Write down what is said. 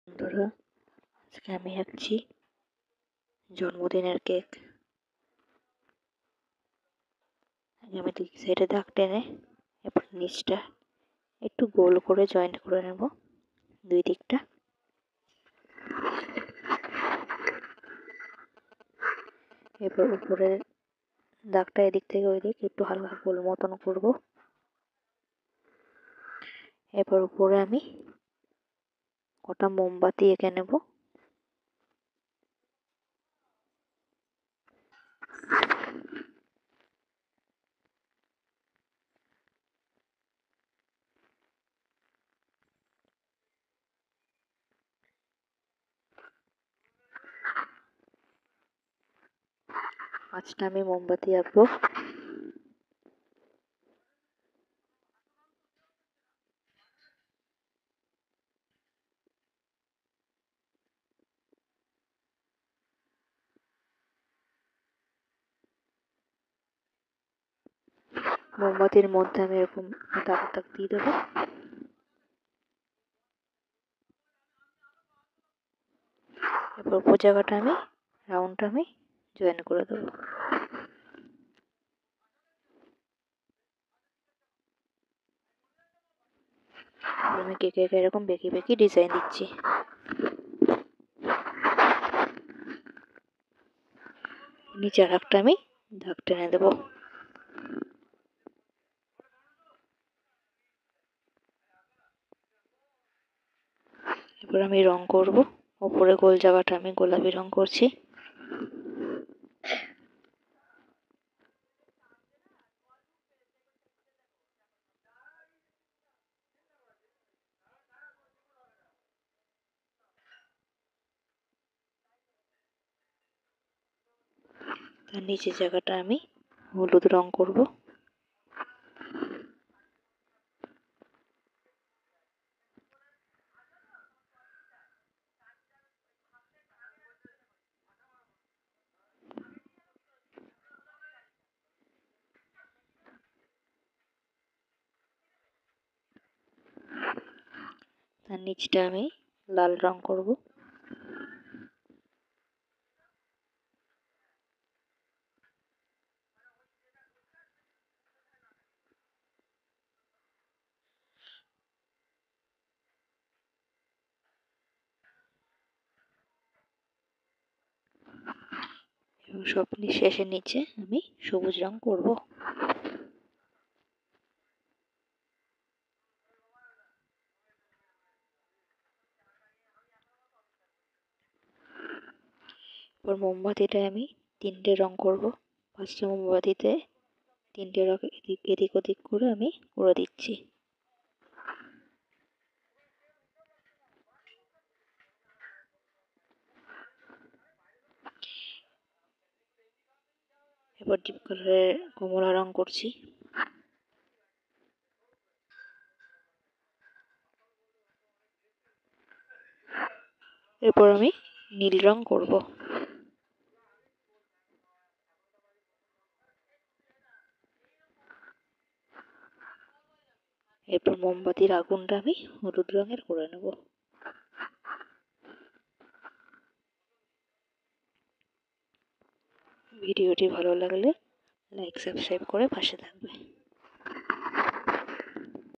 বন্ধুরা, আজকে আমি আঁকছি জন্মদিনের কেক। আগে আমি দুই সাইডে দাগ টেনে এরপর নিচটা একটু গোল করে জয়েন্ট করে নেব দুই দিকটা। এরপর উপরে দাগটা এদিক থেকে ওই দিক একটু হালকা গোল মতন করব। এরপর উপরে আমি কটা মোমবাতি এঁকে নেব। পাঁচটা আমি মোমবাতি আঁকবো। মোমবাতির মধ্যে আমি এরকম দাগ দাগ দিয়ে দেবো। এরপর উপর জায়গাটা আমি রাউন্ডটা আমি জয়েন করে দেবো। আমি কেকে এরকম বেঁকে বেঁকে ডিজাইন দিচ্ছি। নিচে আর একটা আমি দাগ টেনে দেবো। এবার আমি রং করব। উপরে গোল জায়গাটা আমি গোলাপি রং করছি। তার নিচের জায়গাটা আমি হলুদ রং করব। তার নিচটা আমি লাল রং করব। এবং সব শেষের নিচে আমি সবুজ রং করব। এরপর মোমবাতিটা আমি তিনটে রং করব। পাঁচটা মোমবাতিতে তিনটে রং এদিক ওদিক করে আমি করে দিচ্ছি। এবার ডিপ কালারের কমলা রং করছি। এরপর আমি নীল রং করব। এরপর মোমবাতির আগুনটা আমি হলুদ রঙের করে নেব। ভিডিওটি ভালো লাগলে লাইক সাবস্ক্রাইব করে পাশে থাকবে।